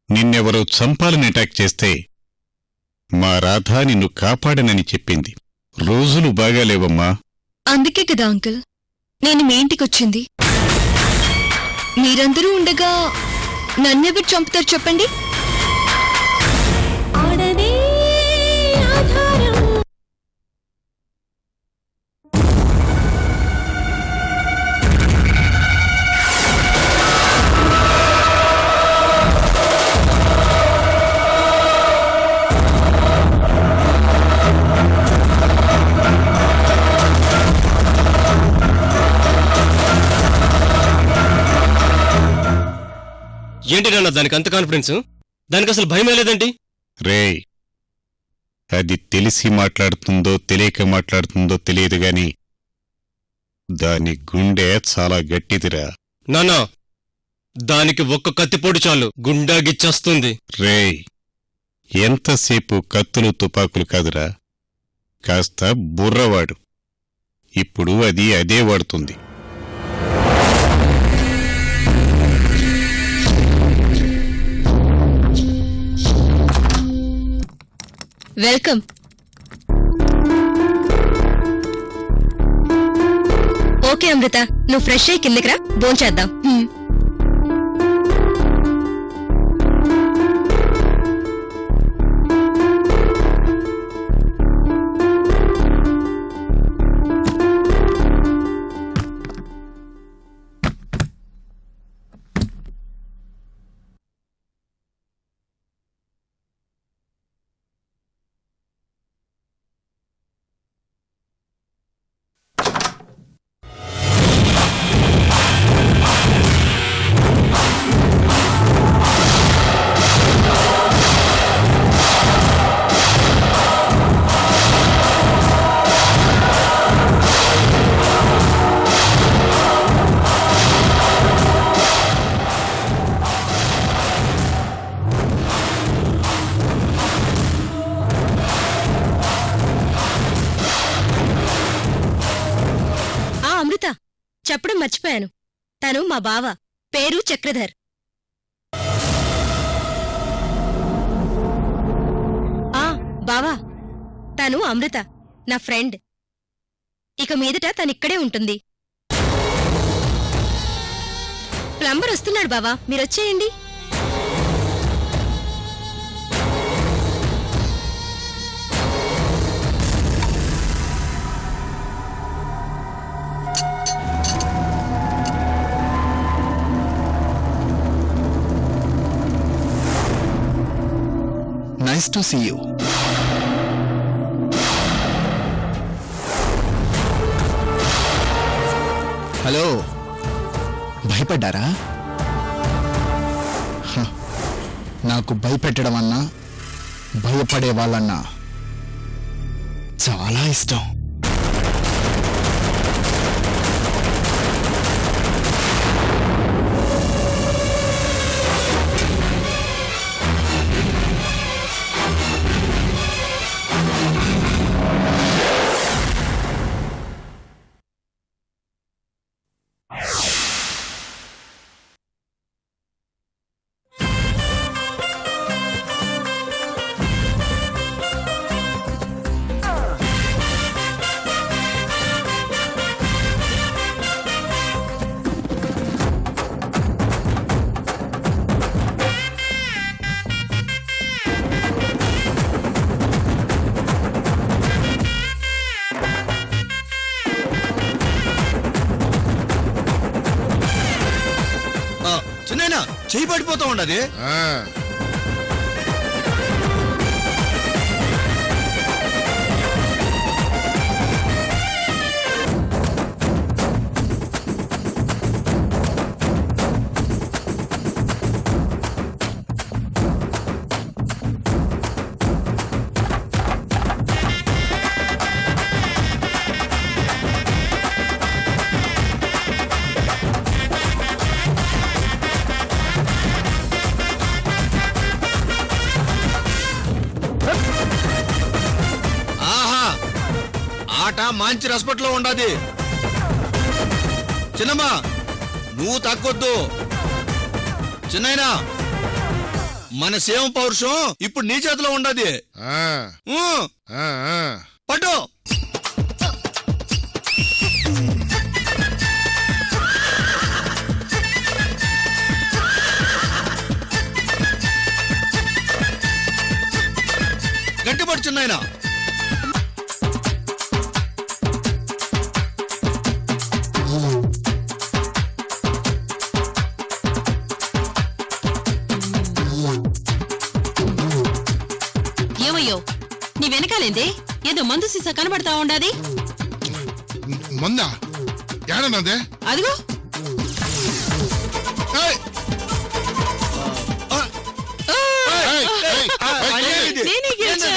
నిన్నెవరో చంపాలని అటాక్ చేస్తే మా రాధ నిన్ను కాపాడనని చెప్పింది. రోజులు బాగాలేవమ్మా. అందుకే కదా అంకుల్ నేను మీ ఇంటికొచ్చింది. మీరందరూ ఉండగా నన్నెవరు చంపుతారు చెప్పండి? ఏంటి నాన్న దానికి అంత కాన్ఫిడెన్స్? దానికి అసలు భయమే లేదండి. రేయ్, అది తెలిసి మాట్లాడుతుందో తెలియక మాట్లాడుతుందో తెలియదు గాని దాని గుండె చాలా గట్టిదిరా. నాన్నా, దానికి ఒక్క కత్తిపోటు చాలు గుండాగిచ్చేస్తుంది. రేయ్, ఎంతసేపు కత్తులు తుపాకులు కాదురా, కాస్త బుర్రవాడు. ఇప్పుడు అది అదే వాడుతుంది. వెల్కమ్. ఓకే అమృత, నువ్వు ఫ్రెష్ అయ్యి కిందకి రా, భోంచేద్దాం. చెప్పడం మర్చిపోయాను, తను మా బావ, పేరు చక్రధర్. బావా, తను అమృత, నా ఫ్రెండ్. ఇక మీదట తనిక్కడే ఉంటుంది. ప్లంబర్ వస్తున్నాడు బావా, మీరొచ్చేయండి. Nice to see you. Hello, భయపడ్డారా? నాకు భయపెట్టడం అన్నా భయపడే వాళ్ళన్నా చాలా ఇష్టం. చిన్నైనా చెయ్యి పడిపోతా ఉండదు. ఆట మంచి రెస్పెక్ట్లో ఉండదు. చిన్నమ్మా, నువ్వు తగ్గొద్దు. చిన్నైనా మన సీమ పౌరుషం ఇప్పుడు నీ చేతిలో ఉండదు. ఆ, ఆ, ఆ. పట్టు. గట్టి పట్టు చిన్నాయనా. ఏమయ్యో నీ వెనకాలేంది ఏదో మందు సీసా కనబడతా ఉండాది. మందా ఏడన్నదే? అదిగో ఏయ్! ఏయ్, ఏయ్, ఏయ్, నేనే గెలిచా.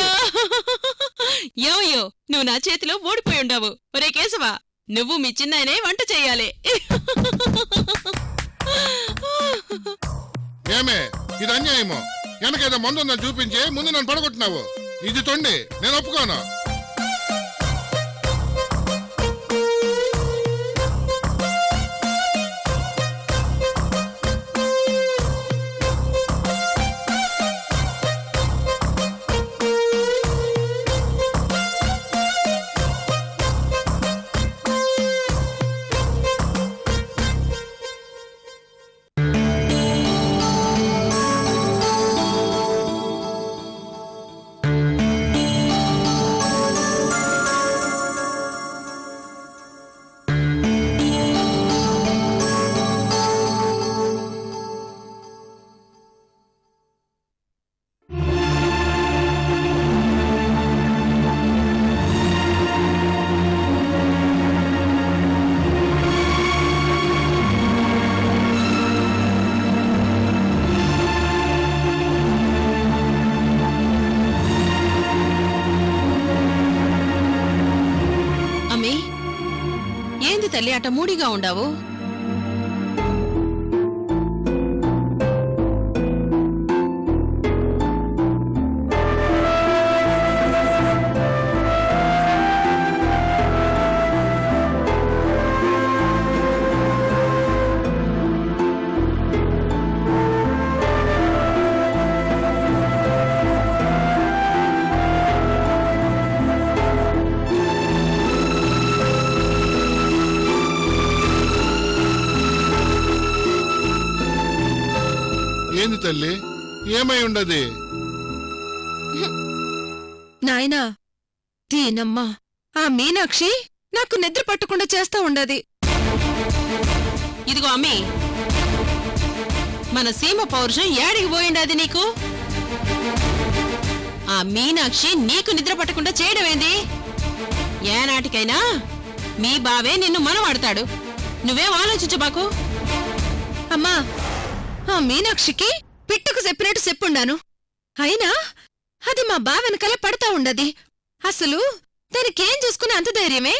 ఏమయ్యో నువ్వు నా చేతిలో ఓడిపోయి ఉండావు. ఒరే కేశవా, నువ్వు మీ చిన్నాయనే వంట చెయ్యాలి. ఏమే ఇది అన్యాయమో. వెనకేదో మందు ఉందని చూపించి ముందు నన్ను పడగొట్టినావు. ఇది తొండి, నేను ఒప్పుకోను. అమ్మి ఏంది తల్లి అట మూడిగా ఉండావు? ఏంది తల్లి, ఏమై ఉండదు? నాయనా దీనమ్మా, ఆ మీనాక్షి నాకు నిద్ర పట్టకుండా చేస్తా ఉండది. ఇదిగో అమ్మి, మన సీమ పౌరుషం ఏడికి పోయిండాది నీకు? ఆ మీనాక్షి నీకు నిద్ర పట్టకుండా చేయడమేంది? ఏనాటికైనా మీ బావే నిన్ను మనవాడతాడు. నువ్వేం ఆలోచించబాకు. అమ్మా, ఆ మీనాక్షికి పిట్టుకు చెప్పినట్టు చెప్పుండాను. అయినా అది మా బా వెనకాల పడతా ఉండది. అసలు దానికేం చూసుకునే అంత ధైర్యమే?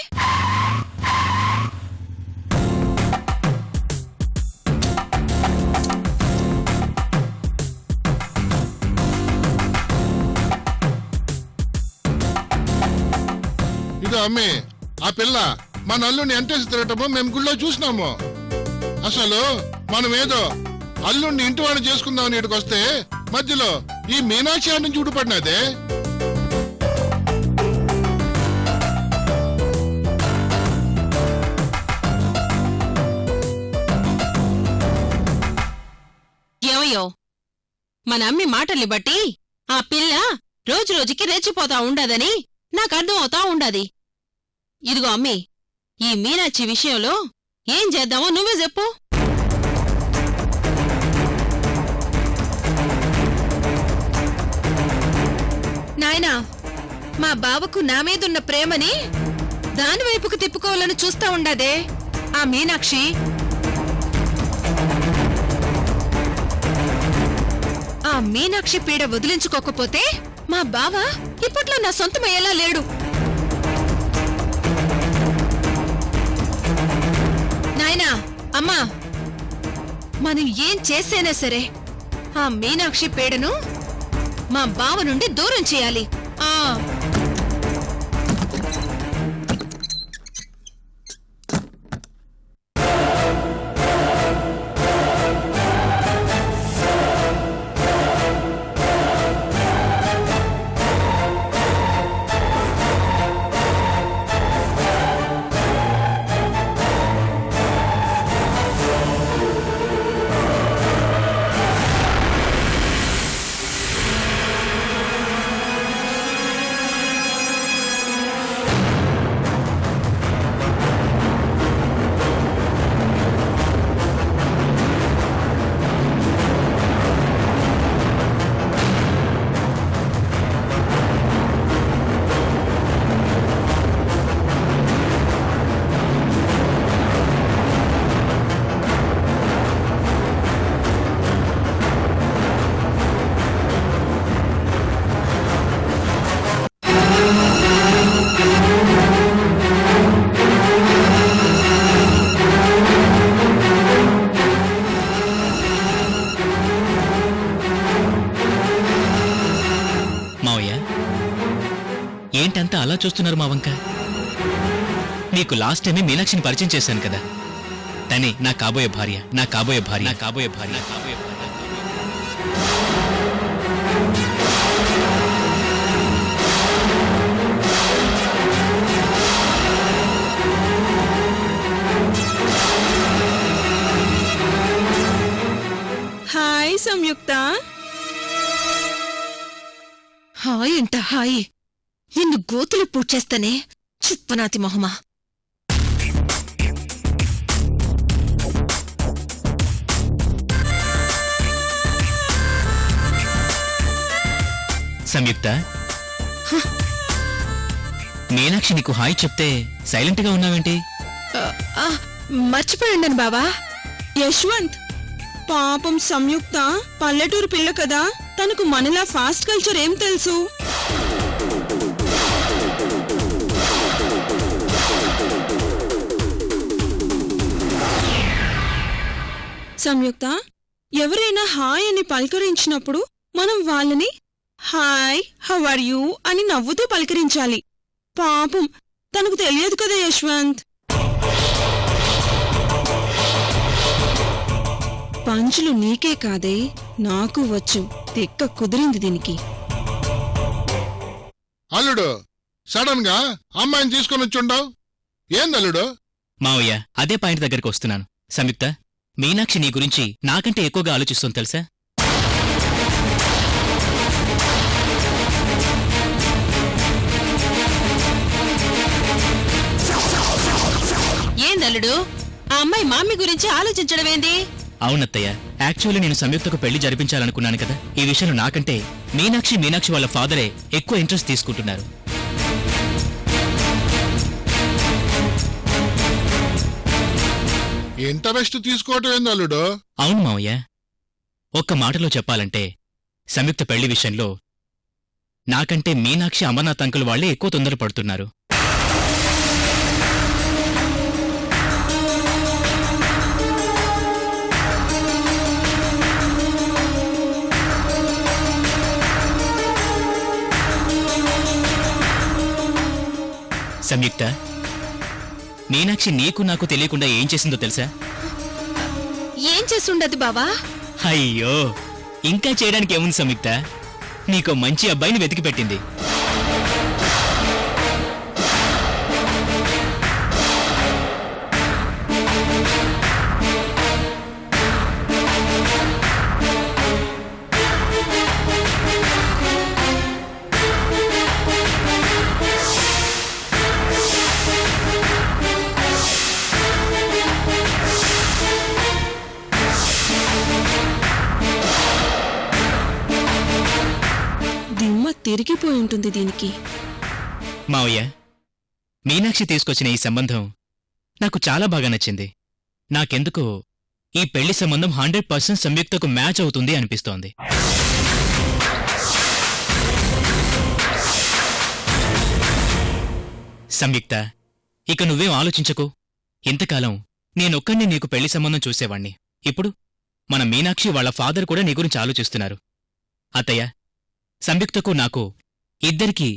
ఇదో అమ్మి, ఆ పిల్ల మా నల్లుని ఎంటేసి తిరగటము మేము గుళ్ళో చూసినాము. అసలు మనమేదో అల్లుడిని ఇంటివాడు చేసుకుందామని ఇక్కడికి వస్తే మధ్యలో ఈ మీనాక్షి నుంచి ఊడిపడినదే. ఏమయ్యో, మన అమ్మి మాటల్ని బట్టి ఆ పిల్ల రోజు రోజుకి రెచ్చిపోతా ఉండదని నాకు అర్థం అవుతా ఉండది. ఇదిగో అమ్మి, ఈ మీనాక్షి విషయంలో ఏం చేద్దామో నువ్వే చెప్పు. నాయనా, మా బావకు నా మీదున్న ప్రేమని దానివైపుకు తిప్పుకోవాలని చూస్తా ఉండదే ఆ మీనాక్షి. ఆ మీనాక్షి పీడ వదిలించుకోకపోతే మా బావ ఇప్పట్లో నా సొంతమయ్యేలా లేడు. నాయనా, అమ్మా, మనం ఏం చేసేనా సరే ఆ మీనాక్షి పీడను మా బావ నుండి దూరం చేయాలి. ఆ అలా చూస్తున్నారు మా వంక? మీకు లాస్ట్ టైమే మీనాక్షిని పరిచయం చేశాను కదా, తనే నా కాబోయే భార్య, నా కాబోయే భార్య, నా కాబోయే భార్య, నా కాబోయే భార్య. హాయ్ సంయుక్త. హాయ్ అంట హాయ్. నిన్ను గోతులు పూడ్చేస్తానే చిత్పనాతి మొహమా. సంయుక్త, మీనాక్షి నీకు హాయ్ చెప్తే సైలెంట్గా ఉన్నావేంటి? మర్చిపోయిండను బావా. యశ్వంత్, పాపం సంయుక్త పల్లెటూరు పిల్ల కదా, తనకు మనలా ఫాస్ట్ కల్చర్ ఏం తెలుసు? సంయుక్త, ఎవరైనా హాయ్ అని పలకరించినప్పుడు మనం వాళ్ళని హాయ్ హౌ ఆర్ యూ అని నవ్వుతూ పలకరించాలి. పాపం తనకు తెలియదు కదా యశ్వంత్. పంచులు నీకే కాదే, నాకు వచ్చు. తిక్క కుదిరింది దీనికి. అల్లుడు, సడన్ గా అమ్మాయిని తీసుకొని వచ్చుండవు, ఏందల్లుడు? మావయ్య, అదే పాయింట్ దగ్గరికి వస్తున్నాను. సంయుక్త, మీనాక్షి నీ గురించి నాకంటే ఎక్కువగా ఆలోచిస్తుంది తెలుసా? ఏందల్లుడు, ఆ అమ్మాయి మామి గురించి ఆలోచించడమేంది? అవునత్తయ్య, యాక్చువల్లీ నేను సంయుక్తకు పెళ్లి జరిపించాలనుకున్నాను కదా. ఈ విషయంలో నాకంటే మీనాక్షి వాళ్ళ ఫాదరే ఎక్కువ ఇంట్రెస్ట్ తీసుకుంటున్నారు. ఇంటరెస్ట్ తీసుకోవటం ఏంది అల్లుడు? అవును మావయ్య, ఒక్క మాటలో చెప్పాలంటే సంయుక్త పెళ్లి విషయంలో నాకంటే మీనాక్షి అమర్నాథ్ అంకుల్ వాళ్లే ఎక్కువ తొందరపడుతున్నారు. సంయుక్త, మీనాక్షి నీకు నాకు తెలియకుండా ఏం చేసిందో తెలుసా? ఏం చేసుండదు బావా? అయ్యో, ఇంకా చేయడానికి ఏముంది సంయుక్త, నీకో మంచి అబ్బాయిని వెతికి పెట్టింది. దిమ్మ తిరిగిపోయి ఉంటుంది దీనికి. మావయ్య, మీనాక్షి తీసుకొచ్చిన ఈ సంబంధం నాకు చాలా బాగా నచ్చింది. నాకెందుకో ఈ పెళ్లి సంబంధం 100% సంయుక్తకు మ్యాచ్ అవుతుంది అనిపిస్తోంది. సంయుక్త, ఇక నువ్వేం ఆలోచించకు. ఇంతకాలం నేనొక్కడిని నీకు పెళ్లి సంబంధం చూసేవాణ్ణి. ఇప్పుడు మన మీనాక్షి వాళ్ళ ఫాదర్ కూడా నీ గురించి ఆలోచిస్తున్నారు. అత్తయ్య, సంయుక్తకు నాకు ఇద్దరికీ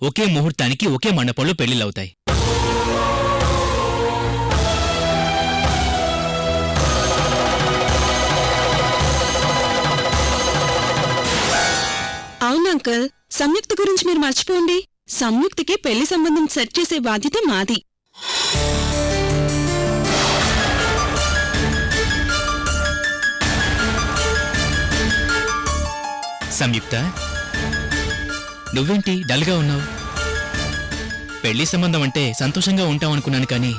ఒకే ముహూర్తానికి ఒకే మండపంలో పెళ్లిళ్ళవుతాయి. అవును అంకల్, సంయుక్త గురించి మీరు మర్చిపోండి. సంయుక్తకి పెళ్లి సంబంధం సెట్ చేసే బాధ్యత మాది. సంయుక్త, నువ్వేంటి డల్గా ఉన్నావు? పెళ్లి సంబంధం అంటే సంతోషంగా ఉంటావనుకున్నాను, కానీ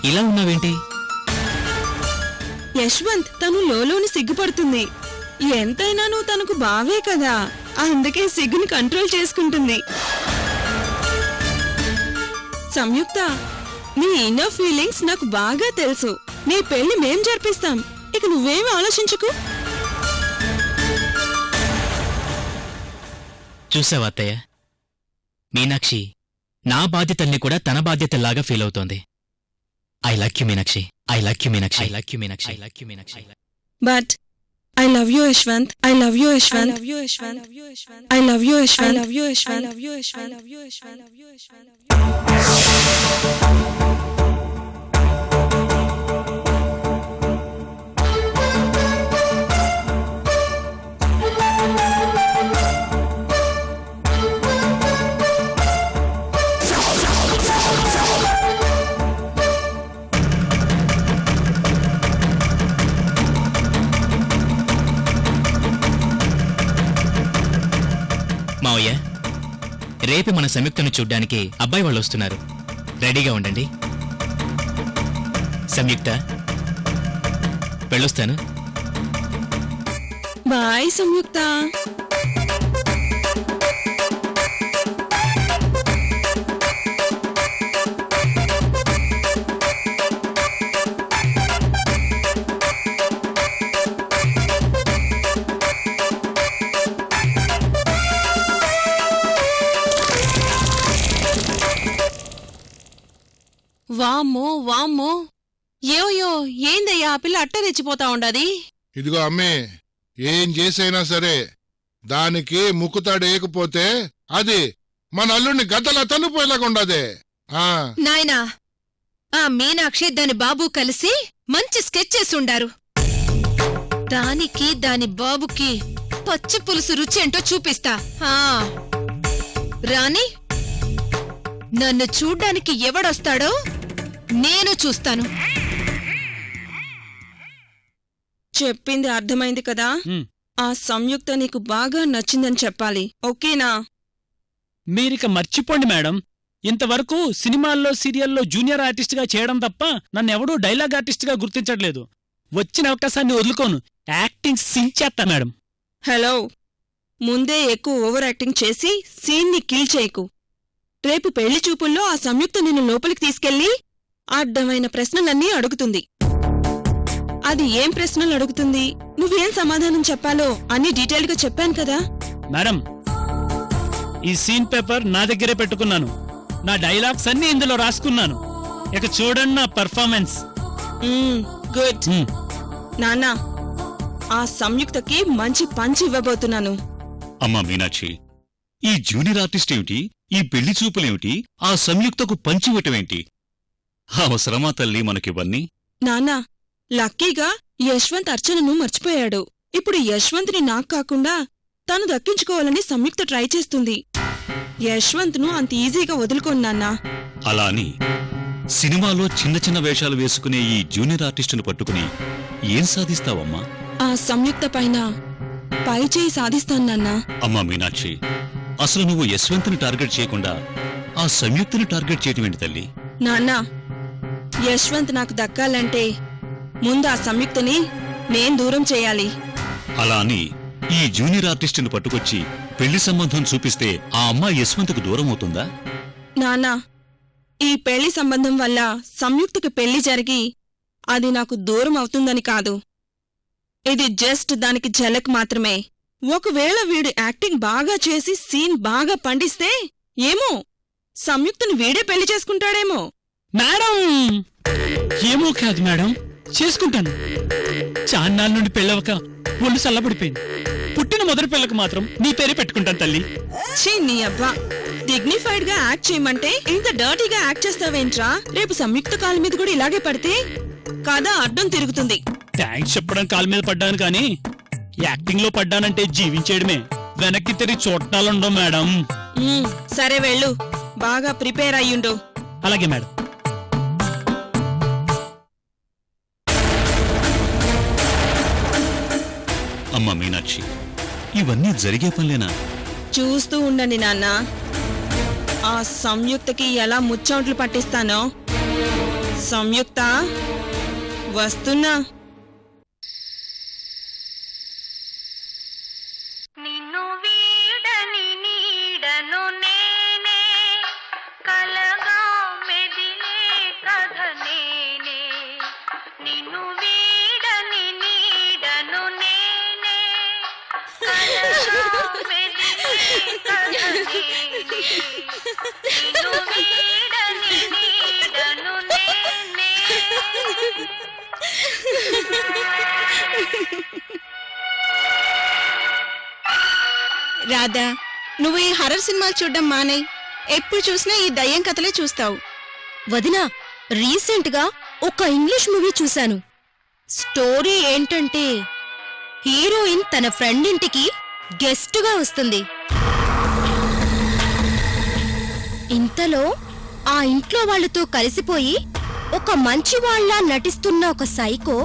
ఇలా ఉన్నావేంటి? యశ్వంత్, తను లోలోని సిగ్గుపడుతుంది. ఎంతైనా నువ్వు తనకు బావే కదా, అందుకే సిగ్గుని కంట్రోల్ చేసుకుంటుంది. సంయుక్త, నీ ఇన్నర్ ఫీలింగ్స్ నాకు బాగా తెలుసు. నీ పెళ్లి మేం జరిపిస్తాం, ఇక నువ్వేమి ఆలోచించకు. చూసావా అత్తయ్య, మీనాక్షి నా బాధ్యతల్ని కూడా తన బాధ్యతల్లాగా ఫీల్ అవుతోంది. I luck you Meenakshi, I luck you Meenakshi, I luck you Meenakshi, I luck you Meenakshi. But I love you, Yashwant. I love you, Yashwant. I love you, Yashwant. I love you, Yashwant. I love you, Yashwant. I love you, Yashwant. I love you, Yashwant. I love you, Yashwant. మావయ్య రేపు మన సంయుక్తను చూడ్డానికి అబ్బాయి వాళ్ళు వస్తున్నారు. రెడీగా ఉండండి. సంయుక్త వెళ్ళొస్తాను. Bye, Samyukta. వామ్మో వామ్మో, ఏవయో ఏందయ్యా ఆ పిల్ల అట్ట రెచ్చిపోతా ఉండది. ఇదిగో అమ్మే, ఏం చేసైనా సరే దానికి ముక్కుతాడేయకపోతే అది మన అల్లుడిని గద్దలా తన్నుపోయేలాగా ఉండదే. నాయనా, ఆ మీనాక్షి దాని బాబు కలిసి మంచి స్కెచ్ చేసుండారు. దానికి దాని బాబుకి పచ్చి పులుసు రుచి ఏంటో చూపిస్తా. రాణి, నన్ను చూడ్డానికి ఎవడొస్తాడో నేను చూస్తాను. చెప్పింది అర్థమైంది కదా? ఆ సంయుక్త నీకు బాగా నచ్చిందని చెప్పాలి, ఓకేనా? మీరిక మర్చిపోండి మేడం. ఇంతవరకు సినిమాల్లో సీరియల్లో జూనియర్ ఆర్టిస్ట్గా చేయడం తప్ప నన్నెవడూ డైలాగ్ ఆర్టిస్ట్గా గుర్తించట్లేదు. వచ్చిన అవకాశాన్ని వదులుకోను, యాక్టింగ్ సించేస్తా మేడం. హలో, ముందే ఎక్కువ ఓవర్ యాక్టింగ్ చేసి సీన్ని కిల్ చేయకు. రేపు పెళ్లి చూపుల్లో ఆ సంయుక్త నిన్ను లోపలికి తీసుకెళ్లి అడ్డమైన ప్రశ్నలన్నీ అడుగుతుంది. అది ఏం ప్రశ్నలు అడుగుతుంది, నువ్వేం సమాధానం చెప్పాలో అన్ని డీటెయిల్గా చెప్పాను కదా. మేడం, ఈ సీన్ పేపర్ నా దగ్గరే పెట్టుకున్నాను. నా డైలాగ్స్ అన్నీ ఇందులో రాసుకున్నాను. ఇక చూడండి నా పర్ఫార్మెన్స్. గుడ్. నాన్నా, ఆ సంయుక్తకి మంచి పంచి ఇవ్వబోతున్నాను. అమ్మా మీనాక్షి, ఈ జూనియర్ ఆర్టిస్ట్ ఏమిటి, ఈ పెళ్లి చూపులేమిటి, ఆ సంయుక్తకు పంచివటమేంటి? అవసరమా తల్లి మనకివన్నీ? నాన్నా, లక్కీగా యశ్వంత్ అర్చనను మర్చిపోయాడు. ఇప్పుడు యశ్వంత్ని నాకు కాకుండా తను దక్కించుకోవాలని సంయుక్త ట్రై చేస్తుంది. యశ్వంత్ను అంత ఈజీగా వదులుకోను నాన్నా. అలా అని సినిమాలో చిన్న చిన్న వేషాలు వేసుకునే ఈ జూనియర్ ఆర్టిస్టును పట్టుకుని ఏం సాధిస్తావమ్మా? ఆ సంయుక్త పైన పై చేయి సాధిస్తాను నాన్నా. అమ్మా మీనాక్షి, అసలు నువ్వు యశ్వంత్ని టార్గెట్ చేయకుండా ఆ సంయుక్తని టార్గెట్ చేయటమేంటి తల్లి? నాన్నా, యశ్వంత్ నాకు దక్కాలంటే ముందు ఆ సంయుక్తని నేను దూరం చేయాలి. అలా అని ఈ జూనియర్ ఆర్టిస్టును పట్టుకొచ్చి పెళ్లి సంబంధం చూపిస్తే ఆ అమ్మాయి యశ్వంత్కు దూరం అవుతుందా? నాన్నా, ఈ పెళ్లి సంబంధం వల్ల సంయుక్తకి పెళ్లి జరిగి అది నాకు దూరం అవుతుందని కాదు. ఇది జస్ట్ దానికి ఝలక్ మాత్రమే. ఒకవేళ వీడు యాక్టింగ్ బాగా చేసి సీన్ బాగా పండిస్తే ఏమో సంయుక్తని వీడే పెళ్లి చేసుకుంటాడేమో. మేడం, ఏమో కాదు మేడం, చేసుకుంటాను. చాన్నాళ్ళ నుండి పెళ్ళవక ఒళ్ళు చల్లబడిపోయింది. పుట్టిన మొదటి పిల్లకు మాత్రం నీ పేరే పెట్టుకుంటాను తల్లి. ఛీ, నీ అబ్బా, డిగ్నిఫైడ్ గా యాక్ట్ చేయమంటే ఇంత డర్టీగా యాక్ట్ చేస్తావేంట్రా? రేపు సంయుక్త కాలు మీద కూడా ఇలాగే పడితే కథ అడ్డం తిరుగుతుంది. థ్యాంక్స్ చెప్పడం కాలు మీద పడ్డాను కానీ యాక్టింగ్ లో పడ్డానంటే జీవించేయడమే, వెనక్కి తిరిగి చూడాలుండవు మేడం. సరే వెళ్ళు, బాగా ప్రిపేర్ అయ్యుండు. అలాగే మేడం. అమ్మా మీనాక్షి, ఇవన్నీ జరిగే పనులేనా? చూస్తూ ఉండండి నాన్న, ఆ సంయుక్తకి ఎలా ముచ్చోంట్లు పట్టిస్తానో. సంయుక్త, వస్తున్నా. నిన్ను వీడని నీడను నేనే, కలగా మెదిలే కథ నేనే. నిన్ను వీడని నీడను నేనే, కలగా మెదిలే కథ నేనే. నిన్ను వీడని నీడను నేనే. రాధా, నువ్వు ఈ హర్రర్ సినిమాలు చూడడం మానేయ్. ఎప్పుడు చూసినా ఈ దయ్యం కథలే చూస్తావు. వదినా, రీసెంట్గా ఒక ఇంగ్లీష్ మూవీ చూశాను. స్టోరీ ఏంటంటే హీరోయిన్ తన ఫ్రెండ్ ఇంటికి గెస్టుగా వస్తుంది. ఇంతలో ఆ ఇంట్లో వాళ్ళతో కలిసిపోయి ఒక మంచివాళ్లా నటిస్తున్న ఒక సైకో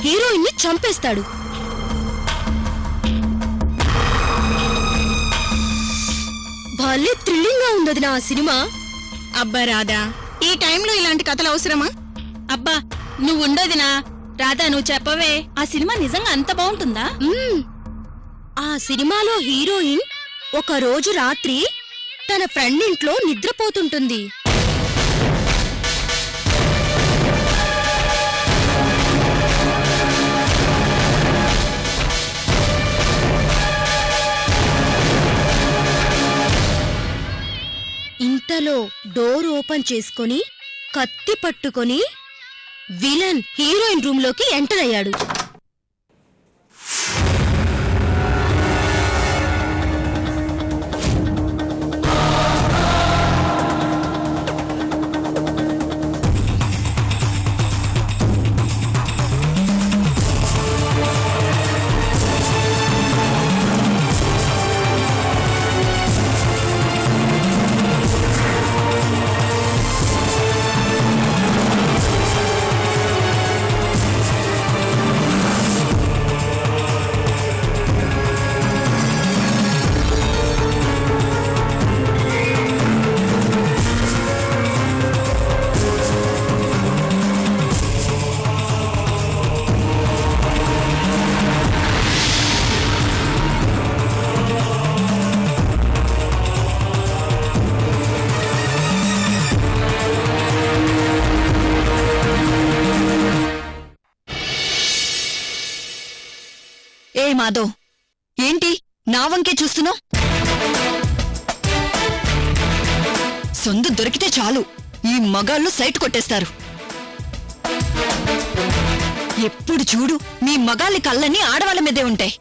హీరోయిన్ని చంపేస్తాడు. భలే థ్రిల్లింగ్ గా ఉండదు నా సినిమా. అబ్బా రాధా, ఈ టైంలో ఇలాంటి కథలు అవసరమా? అబ్బా నువ్వుండోదినా. రాధా నువ్వు చెప్పవే, ఆ సినిమా నిజంగా అంత బావుంటుందా? ఆ సినిమాలో హీరోయిన్ ఒక రోజు రాత్రి తన ఫ్రెండ్ ఇంట్లో నిద్రపోతుంటుంది. ఇంతలో డోర్ ఓపెన్ చేసుకొని కత్తి పట్టుకొని విలన్ హీరోయిన్ రూంలోకి ఎంటర్ అయ్యాడు. ఏ మాధవ్, ఏంటి నా వంకే చూస్తున్నావు? సొందు దొరికితే చాలు ఈ మగాళ్ళు సైట్ కొట్టేస్తారు. ఎప్పుడు చూడు మీ మగాళ్ళ కళ్ళని ఆడవాళ్ళ మీదే ఉంటాయి.